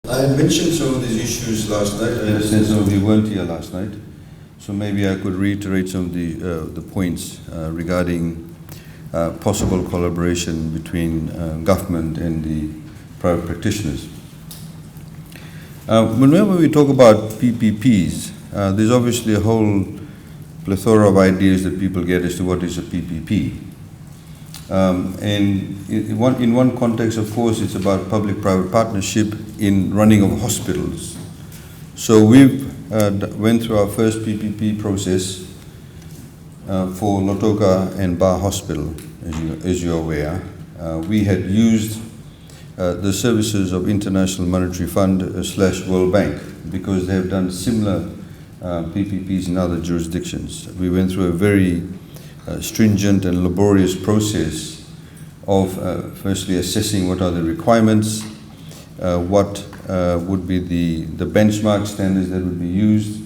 I mentioned some of these issues last night. I understand some of you weren't here last night, so maybe I could reiterate some of the points regarding possible collaboration between government and the private practitioners. Whenever we talk about PPPs, there's obviously a whole plethora of ideas that people get as to what is a PPP. And in one context, of course, it's about public-private partnership in running of hospitals. So we've went through our first PPP process for Lotoka and Bar Hospital, as you're aware. We had used the services of International Monetary Fund / World Bank because they have done similar PPPs in other jurisdictions. We went through a very stringent and laborious process of firstly assessing what are the requirements, what would be the benchmark standards that would be used,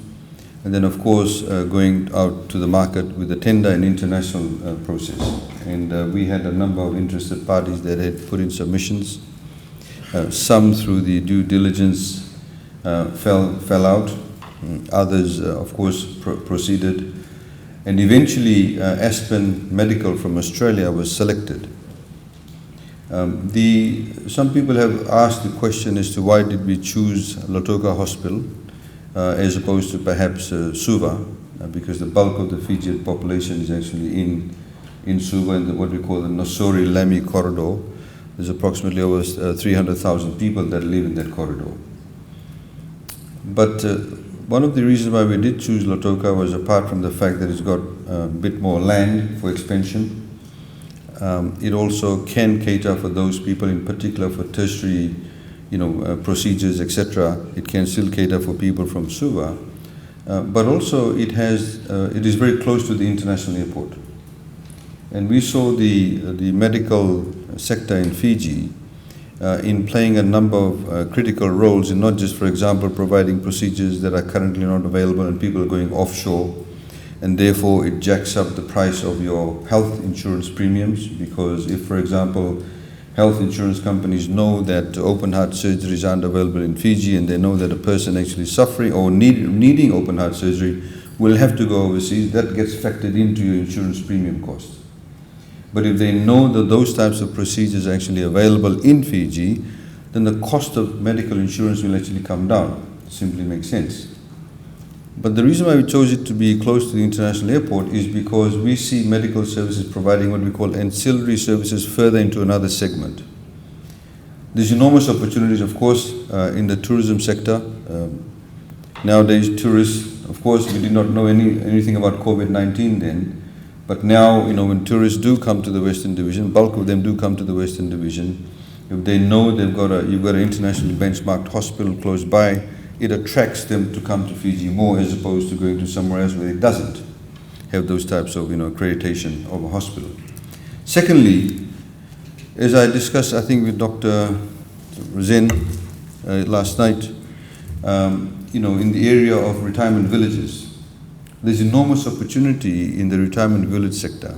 and then of course going out to the market with a tender and international process. And we had a number of interested parties that had put in submissions. Some through the due diligence fell out, others of course proceeded. And eventually, Aspen Medical from Australia was selected. Some people have asked the question as to why did we choose Lotoka Hospital as opposed to perhaps Suva, because the bulk of the Fijian population is actually in Suva, in what we call the Nosori-Lamy corridor. There's approximately over 300,000 people that live in that corridor. But one of the reasons why we did choose Lotoka was, apart from the fact that it's got a bit more land for expansion, it also can cater for those people, in particular for tertiary, procedures, etc. It can still cater for people from Suva, but also it is very close to the international airport. And we saw the medical sector in Fiji in playing a number of critical roles in not just, for example, providing procedures that are currently not available and people are going offshore, and therefore it jacks up the price of your health insurance premiums, because if, for example, health insurance companies know that open heart surgeries aren't available in Fiji, and they know that a person actually suffering or needing open heart surgery will have to go overseas, that gets factored into your insurance premium cost. But if they know that those types of procedures are actually available in Fiji, then the cost of medical insurance will actually come down. It simply makes sense. But the reason why we chose it to be close to the international airport is because we see medical services providing what we call ancillary services further into another segment. There's enormous opportunities, of course, in the tourism sector. Nowadays, tourists, of course, we did not know anything about COVID-19 then. But now, when tourists do come to the Western Division, bulk of them do come to the Western Division. If they know you've got an internationally benchmarked hospital close by, it attracts them to come to Fiji more, as opposed to going to somewhere else where it doesn't have those types of accreditation of a hospital. Secondly, as I discussed, I think with Dr. Zen last night, in the area of retirement villages, there's enormous opportunity in the retirement village sector.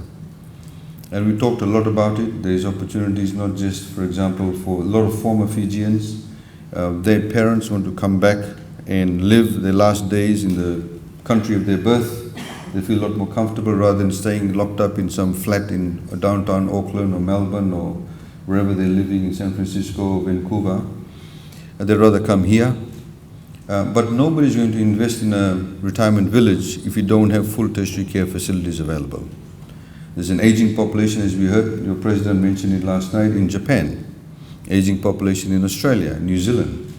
And we talked a lot about it. There's opportunities not just, for example, for a lot of former Fijians. Their parents want to come back and live their last days in the country of their birth. They feel a lot more comfortable rather than staying locked up in some flat in downtown Auckland or Melbourne or wherever they're living in San Francisco or Vancouver. They'd rather come here. But nobody's going to invest in a retirement village if you don't have full tertiary care facilities available. There's an aging population, as we heard, your president mentioned it last night, in Japan. Aging population in Australia, New Zealand.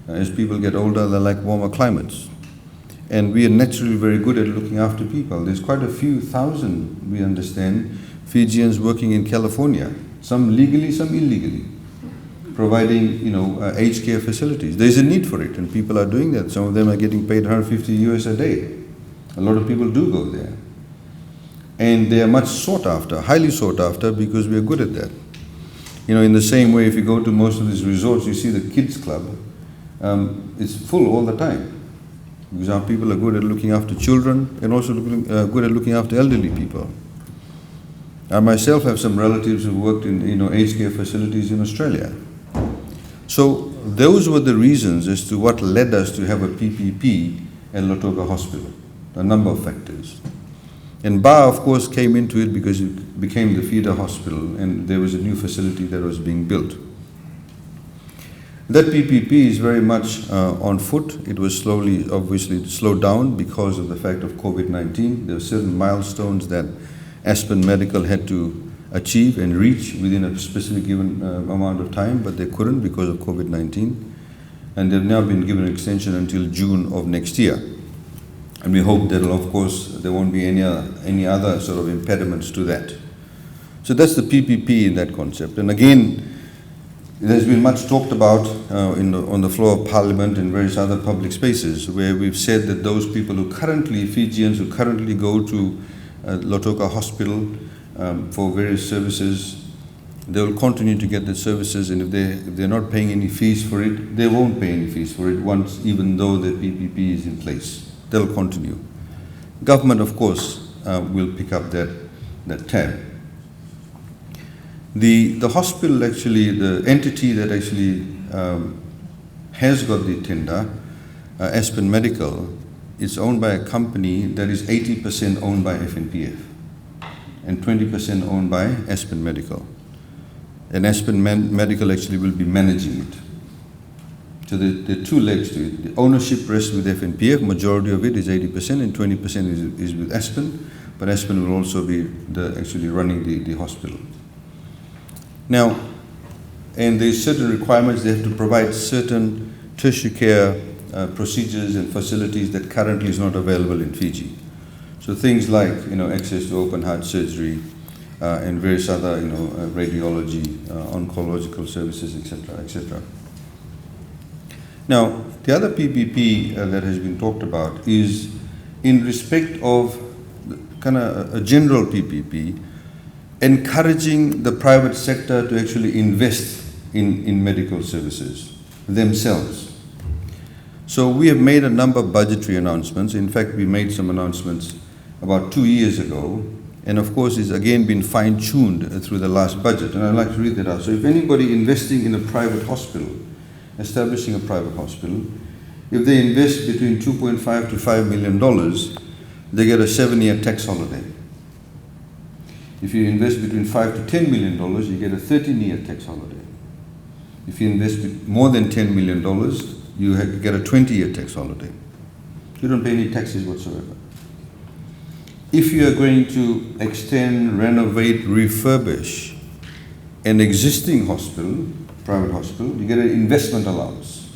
As people get older, they like warmer climates. And we are naturally very good at looking after people. There's quite a few thousand, we understand, Fijians working in California, some legally, some illegally, providing, aged care facilities. There's a need for it, and people are doing that. Some of them are getting paid $150 US a day. A lot of people do go there. And they are much sought after, highly sought after, because we are good at that. In the same way, if you go to most of these resorts, you see the kids club, it's full all the time. Because our people are good at looking after children and also good at looking after elderly people. I myself have some relatives who worked in aged care facilities in Australia. So those were the reasons as to what led us to have a PPP at Lotoka Hospital, a number of factors. And BA, of course, came into it because it became the feeder hospital and there was a new facility that was being built. That PPP is very much on foot. It was obviously slowed down because of the fact of COVID-19. There were certain milestones that Aspen Medical had to achieve and reach within a specific given amount of time, but they couldn't because of COVID-19. And they've now been given an extension until June of next year. And we hope that, of course, there won't be any other sort of impediments to that. So that's the PPP in that concept. And again, there's been much talked about on the floor of Parliament and various other public spaces where we've said that those people Fijians who currently go to Lotoka Hospital for various services, they will continue to get the services, and if they're not paying any fees for it, they won't pay any fees for it once, even though the PPP is in place. They'll continue. Government, of course, will pick up that tab. The hospital actually, the entity that actually has got the tender, Aspen Medical, is owned by a company that is 80% owned by FNPF and 20% owned by Aspen Medical. And Aspen Medical actually will be managing it. So there are two legs to it. The ownership rests with FNPF, majority of it is 80% and 20% is with Aspen, but Aspen will also be actually running the hospital. Now, and there's certain requirements, they have to provide certain tertiary care procedures and facilities that currently is not available in Fiji. So things like, access to open heart surgery and various other, radiology, oncological services, etc., etc. Now, the other PPP that has been talked about is in respect of kind of a general PPP, encouraging the private sector to actually invest in medical services themselves. So we have made a number of budgetary announcements. In fact, we made some announcements about 2 years ago, and of course it's again been fine-tuned through the last budget, and I'd like to read that out. So if anybody investing in a private hospital, establishing a private hospital, if they invest between $2.5 to $5 million, they get a 7-year tax holiday. If you invest between $5 to $10 million, you get a 13-year tax holiday. If you invest more than $10 million, you get a 20-year tax holiday. You don't pay any taxes whatsoever. If you are going to extend, renovate, refurbish an existing hospital, private hospital, you get an investment allowance.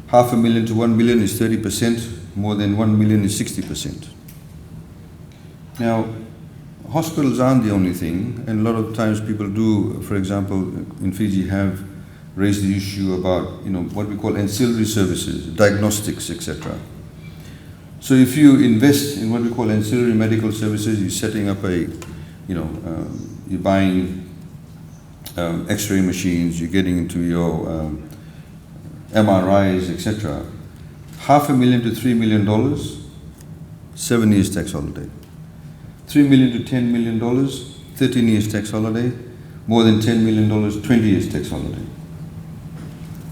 $500,000 to $1 million is 30%, more than $1 million is 60%. Now, hospitals aren't the only thing, and a lot of times people do, for example, in Fiji have raised the issue about, what we call ancillary services, diagnostics, etc. So if you invest in what we call ancillary medical services, you're setting up you're buying X-ray machines, you're getting into your MRIs, etc. $500,000 to $3 million, 7 years tax holiday. $3 million to $10 million, 13 years tax holiday. More than $10 million, 20 years tax holiday.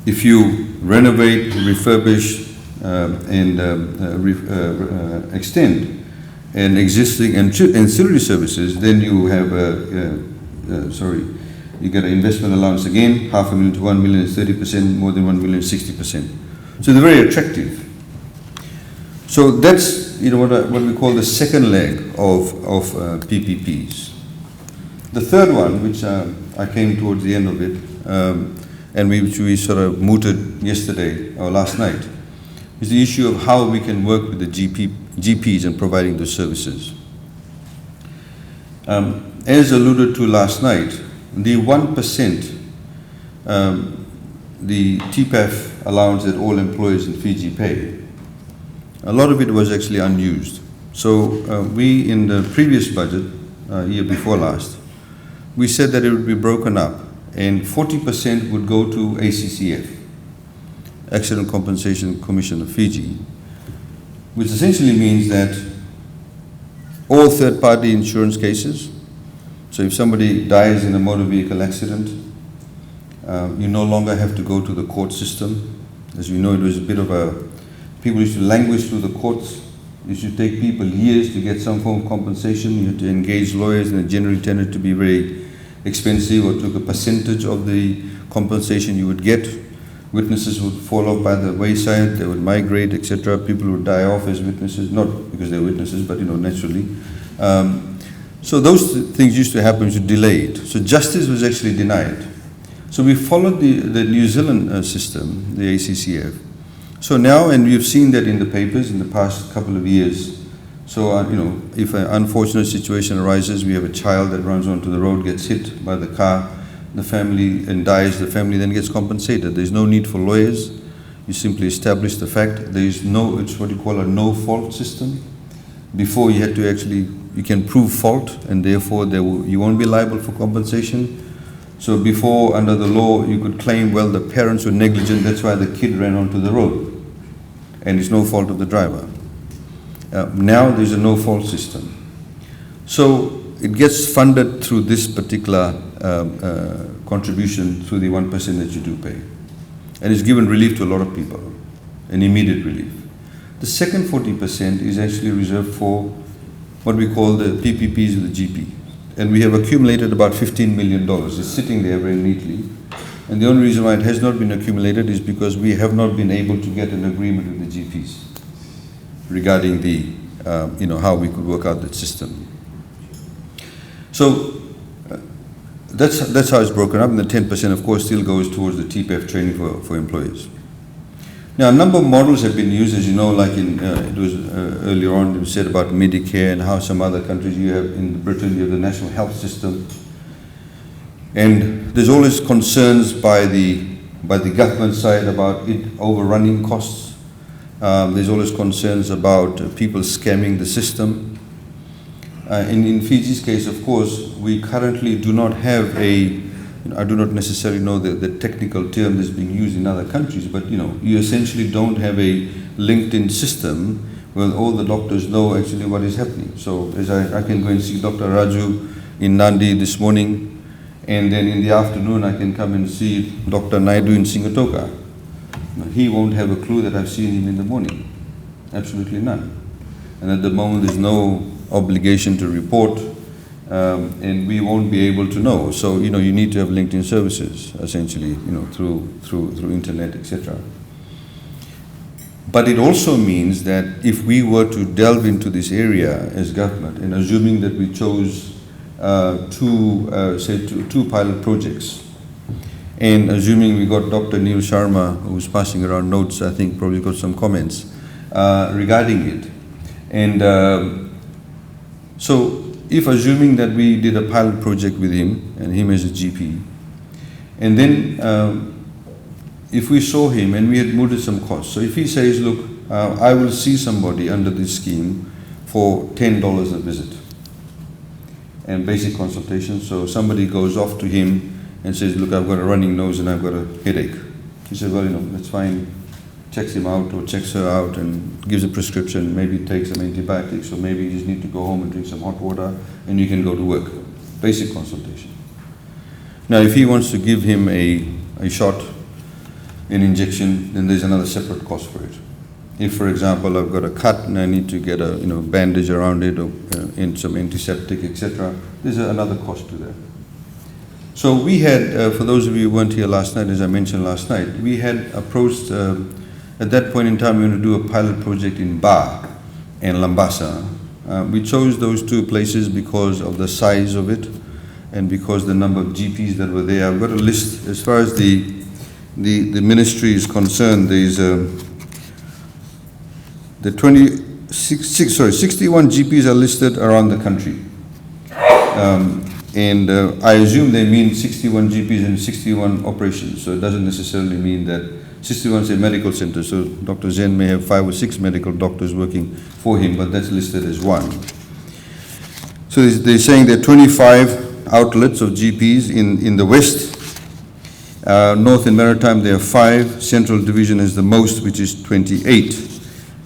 If you renovate, refurbish, and extend an existing ancillary services, then you have you get an investment allowance again, $500,000 to $1 million is 30%, more than $1 million is 60%. So they're very attractive. So that's what we call the second leg of PPPs. The third one, which I came towards the end of it, and which we sort of mooted yesterday or last night, is the issue of how we can work with the GPs in providing the services. As alluded to last night, the 1%, the TPAF allowance that all employees in Fiji pay, a lot of it was actually unused. So we, in the previous budget, year before last, we said that it would be broken up and 40% would go to ACCF, Accident Compensation Commission of Fiji, which essentially means that all third-party insurance cases, so if somebody dies in a motor vehicle accident, You no longer have to go to the court system. As you know, it was a bit of a, people used to languish through the courts. It used to take people years to get some form of compensation. You had to engage lawyers, and it generally tended to be very expensive, or took a percentage of the compensation you would get. Witnesses would fall off by the wayside, they would migrate, etc. People would die off as witnesses, not because they're witnesses, but naturally. So those things used to happen, to delay it. So justice was actually denied. So we followed the New Zealand system, the ACCF. So now, and we've seen that in the papers in the past couple of years. So, if an unfortunate situation arises, we have a child that runs onto the road, gets hit by the car, the family, and dies, the family then gets compensated. There's no need for lawyers. You simply establish the fact. There is no, it's what you call a no-fault system. Before you had to actually, you can prove fault, and therefore you won't be liable for compensation. So before, under the law, you could claim, well, the parents were negligent, that's why the kid ran onto the road. And it's no fault of the driver. Now there's a no-fault system. So it gets funded through this particular contribution through the 1% that you do pay. And it's given relief to a lot of people, an immediate relief. The second 40% is actually reserved for what we call the PPPs of the GP. And we have accumulated about $15 million. It's sitting there very neatly. And the only reason why it has not been accumulated is because we have not been able to get an agreement with the GPs regarding the, how we could work out that system. So that's how it's broken up, and the 10% of course still goes towards the TPF training for employees. Now a number of models have been used, as you know, like it was earlier on, it was said about Medicare and how some other countries, you have in Britain, you have the national health system. And there's always concerns by the government side about it overrunning costs. There's always concerns about people scamming the system. In Fiji's case, of course, we currently do not have I do not necessarily know the technical term that's being used in other countries, but you essentially don't have a LinkedIn system where all the doctors know actually what is happening. So as I can go and see Dr. Raju in Nandi this morning, and then in the afternoon I can come and see Dr. Naidu in Singatoka. He won't have a clue that I've seen him in the morning. Absolutely none. And at the moment there's no obligation to report, and we won't be able to know. So you need to have LinkedIn services essentially, through internet, etc. But it also means that if we were to delve into this area as government, and assuming that we chose two pilot projects, and assuming we got Dr. Neil Sharma, who's passing around notes, I think probably got some comments regarding it. And so if assuming that we did a pilot project with him, and him as a GP, and then if we saw him and we had mooted some costs, so if he says, look, I will see somebody under this scheme for $10 a visit, and basic consultation. So somebody goes off to him and says, look, I've got a running nose and I've got a headache. He says, well, that's fine. Checks him out or checks her out and gives a prescription, maybe takes some antibiotics, or maybe you just need to go home and drink some hot water and you can go to work. Basic consultation. Now, if he wants to give him a shot, an injection, then there's another separate cost for it. If, for example, I've got a cut and I need to get a bandage around it, or and some antiseptic, etc., there's another cost to that. So we had, for those of you who weren't here last night, as I mentioned last night, we had approached, at that point in time, we were going to do a pilot project in Ba and Lambasa. We chose those two places because of the size of it and because the number of GPs that were there. I've got a list, as far as the ministry is concerned, there's the 61 GPs are listed around the country. And I assume they mean 61 GPs and 61 operations. So it doesn't necessarily mean that 61 is a medical center. So Dr. Zen may have 5 or 6 medical doctors working for him, but that's listed as one. So they're saying there are 25 outlets of GPs in the West. North and Maritime, there are 5. Central Division is the most, which is 28.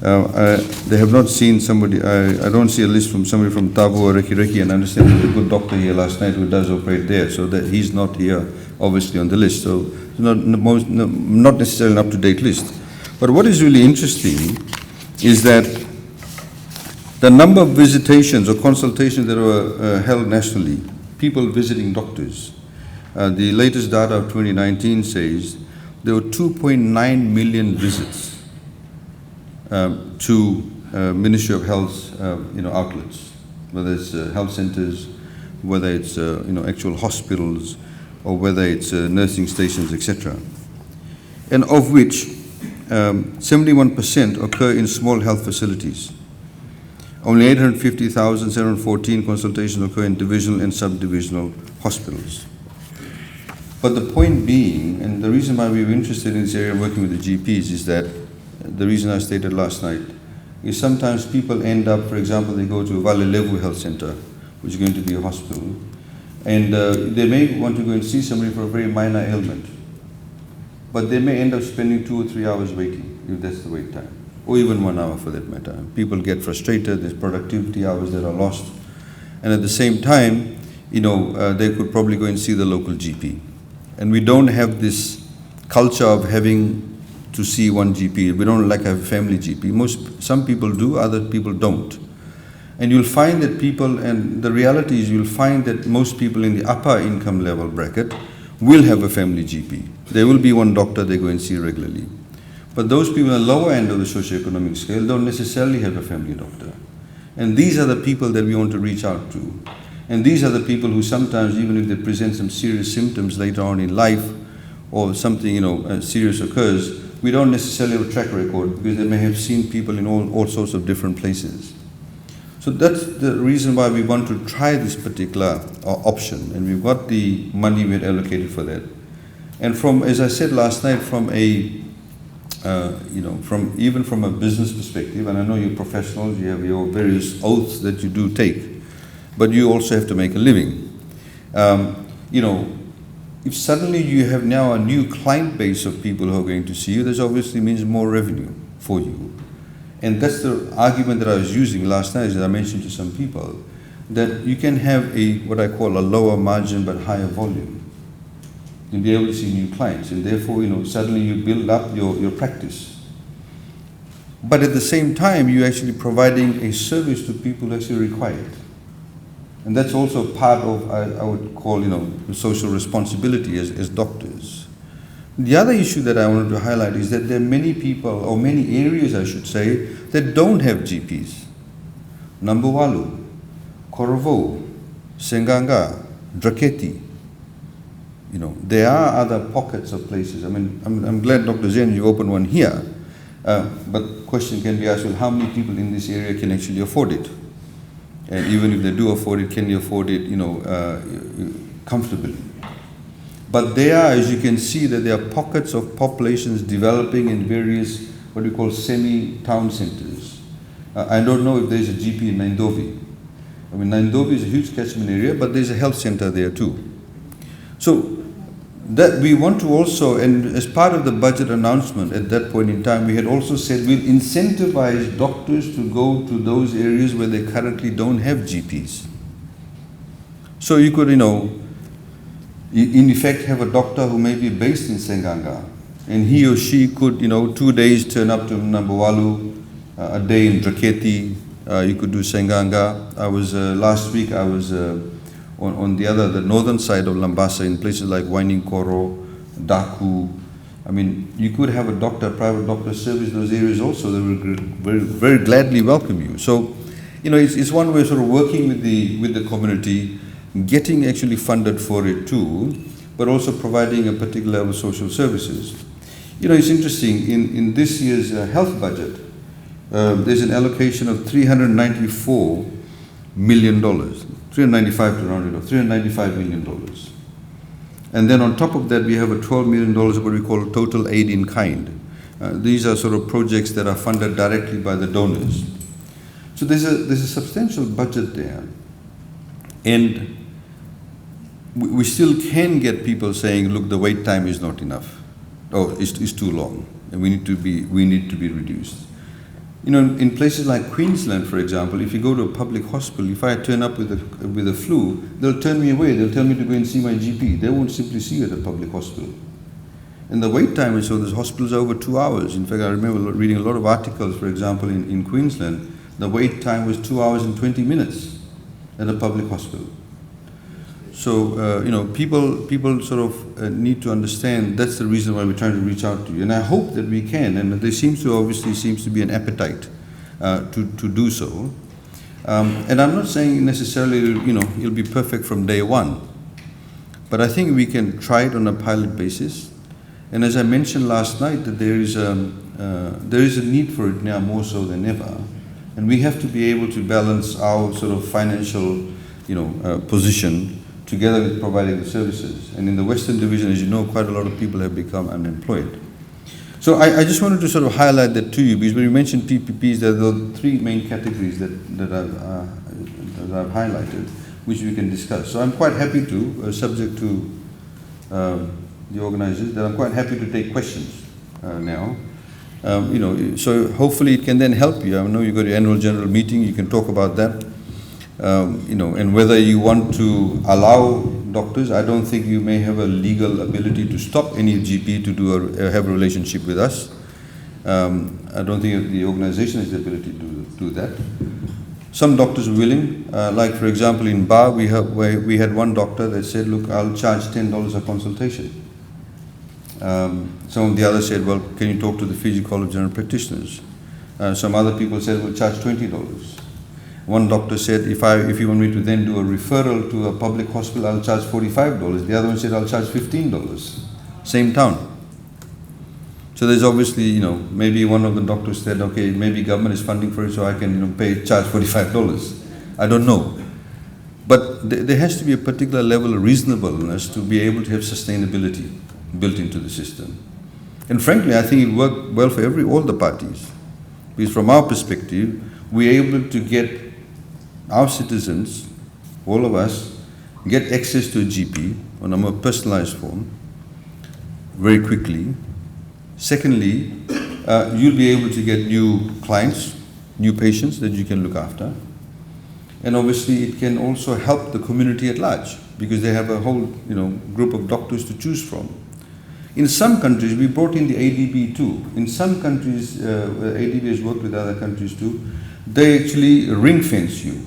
They have not seen somebody, I don't see a list from somebody from Tavo or Reki, and I understand there's a good doctor here last night who does operate there, so that he's not here obviously on the list. So it's not necessarily an up-to-date list. But what is really interesting is that the number of visitations or consultations that were held nationally, people visiting doctors, the latest data of 2019 says there were 2.9 million visits to Ministry of Health outlets, whether it's health centers, whether it's actual hospitals, or whether it's nursing stations, etc. And of which 71% occur in small health facilities. Only 850,714 consultations occur in divisional and subdivisional hospitals. But the point being, and the reason why we were interested in this area working with the GPs is that, the reason I stated last night, is sometimes people end up, for example, they go to Valelevu Health Center, which is going to be a hospital, and they may want to go and see somebody for a very minor ailment, but they may end up spending 2 or 3 hours waiting, if that's the wait time, or even 1 hour for that matter. People get frustrated, there's productivity hours that are lost, and at the same time, they could probably go and see the local GP. And we don't have this culture of having to see one GP. We don't like a family GP. Some people do, other people don't. And you'll find that people, and the reality is you'll find that most people in the upper income level bracket will have a family GP. There will be one doctor they go and see regularly. But those people at the lower end of the socioeconomic scale don't necessarily have a family doctor. And these are the people that we want to reach out to. And these are the people who sometimes, even if they present some serious symptoms later on in life, or something serious occurs, we don't necessarily have a track record because they may have seen people in all sorts of different places. So that's the reason why we want to try this particular option, and we've got the money we had allocated for that. And from, as I said last night, from a even from a business perspective, and I know you're professionals, you have your various oaths that you do take, but you also have to make a living. If suddenly you have now a new client base of people who are going to see you, this obviously means more revenue for you. And that's the argument that I was using last night, as I mentioned to some people, that you can have what I call a lower margin but higher volume. You'll be able to see new clients, and therefore, suddenly you build up your practice. But at the same time, you're actually providing a service to people who actually require it. And that's also part of, I would call, the social responsibility as doctors. The other issue that I wanted to highlight is that there are many people, or many areas I should say, that don't have GPs. Nambuwalu, Korovo, Senganga, Draketi. There are other pockets of places. I mean, I'm glad, Dr. Zen, you opened one here. But the question can be asked, well, how many people in this area can actually afford it? And even if they do afford it, can they afford it, comfortably? But there are, as you can see, that there are pockets of populations developing in various, what we call semi-town centers. I don't know if there's a GP in Naindovi. I mean, Naindovi is a huge catchment area, but there's a health center there too. So that we want to also, and as part of the budget announcement at that point in time, we had also said we'll incentivize doctors to go to those areas where they currently don't have GPs. So you could, in effect have a doctor who may be based in Senganga, and he or she could, 2 days turn up to Nambuwalu, a day in Draketi, you could do Senganga. Last week I was on the northern side of Lambasa in places like Waining-Koro, Daku. I mean, you could have a private doctor service those areas also. They will very, very gladly welcome you. So, it's one way of sort of working with the community, getting actually funded for it too, but also providing a particular level of social services. It's interesting, in this year's health budget, there's an allocation of $394 million, 395 to round it off, $395 million. And then on top of that, we have a $12 million of what we call total aid in kind. These are sort of projects that are funded directly by the donors. So there's a substantial budget there. And we still can get people saying, look, the wait time is not enough, or it's too long, and we need to be reduced. You know, in places like Queensland, for example, if you go to a public hospital, if I turn up with a flu, they'll turn me away. They'll tell me to go and see my GP. They won't simply see you at a public hospital. And the wait time is, so those hospitals are over 2 hours. In fact, I remember reading a lot of articles, for example, in Queensland, the wait time was 2 hours and 20 minutes at a public hospital. So, you know, people sort of need to understand that's the reason why we're trying to reach out to you. And I hope that we can, and there seems to be an appetite to do so. And I'm not saying necessarily, you know, it'll be perfect from day one. But I think we can try it on a pilot basis. And as I mentioned last night, that there is a need for it now more so than ever. And we have to be able to balance our sort of financial, you know, position together with providing the services. And in the Western Division, as you know, quite a lot of people have become unemployed. So I just wanted to sort of highlight that to you, because when you mentioned PPPs, there are the three main categories that I've highlighted, which we can discuss. So I'm quite happy to, subject to the organizers, that I'm quite happy to take questions now. You know, so hopefully it can then help you. I know you got your annual general meeting, you can talk about that. You know, and whether you want to allow doctors, I don't think you may have a legal ability to stop any GP to have a relationship with us. I don't think the organization has the ability to do that. Some doctors are willing, like for example in Ba, we had one doctor that said, look, I'll charge $10 a consultation. Some of the others said, well, can you talk to the Fiji College of General Practitioners? Some other people said, we'll charge $20. One doctor said, if you want me to then do a referral to a public hospital, I'll charge $45. The other one said, I'll charge $15. Same town. So there's obviously, you know, maybe one of the doctors said, okay, maybe government is funding for it, so I can, you know, charge $45. I don't know. But there has to be a particular level of reasonableness to be able to have sustainability built into the system. And frankly, I think it worked well for all the parties. Because from our perspective, we're able to get our citizens, all of us, get access to a GP on a more personalized form very quickly. Secondly, you'll be able to get new clients, new patients that you can look after. And obviously it can also help the community at large because they have a whole, you know, group of doctors to choose from. In some countries, we brought in the ADB too. In some countries, ADB has worked with other countries too, they actually ring fence you.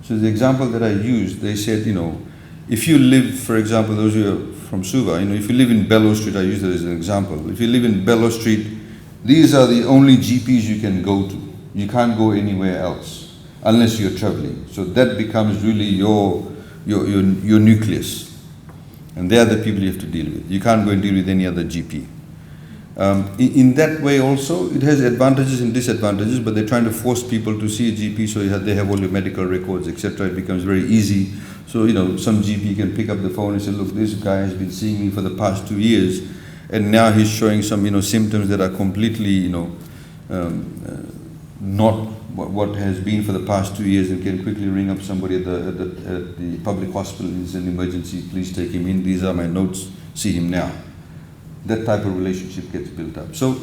So the example that I used, they said, you know, if you live, for example, those who are from Suva, you know, if you live in Bellow Street, I use that as an example. If you live in Bellow Street, these are the only GPs you can go to. You can't go anywhere else unless you're traveling. So that becomes really your nucleus. And they are the people you have to deal with. You can't go and deal with any other GP. In that way also, it has advantages and disadvantages, but they're trying to force people to see a GP so they have all your medical records, etc. It becomes very easy. So, you know, some GP can pick up the phone and say, look, this guy has been seeing me for the past 2 years, and now he's showing some, you know, symptoms that are completely, you know, not what has been for the past 2 years, and can quickly ring up somebody at the public hospital. It's an emergency, please take him in. These are my notes, see him now. That type of relationship gets built up. So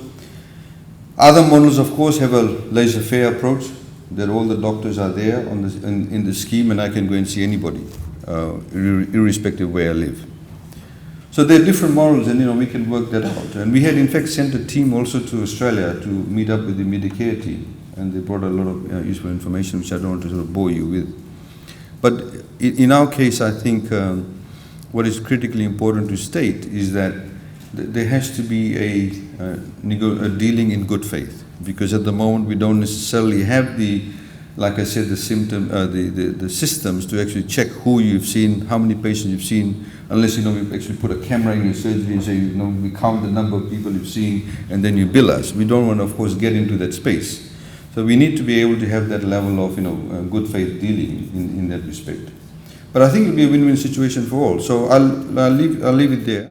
other models, of course, have a laissez-faire approach, that all the doctors are there in the scheme, and I can go and see anybody, irrespective of where I live. So there are different models, and, you know, we can work that out. And we had, in fact, sent a team also to Australia to meet up with the Medicare team, and they brought a lot of useful information, which I don't want to sort of bore you with. But in our case, I think what is critically important to state is that there has to be a dealing in good faith, because at the moment we don't necessarily have like I said, the systems to actually check who you've seen, how many patients you've seen, unless, you know, we actually put a camera in your surgery and say, you know, we count the number of people you've seen and then you bill us. We don't want to, of course, get into that space. So we need to be able to have that level of, you know, good faith dealing in that respect. But I think it'll be a win-win situation for all. So I'll leave it there.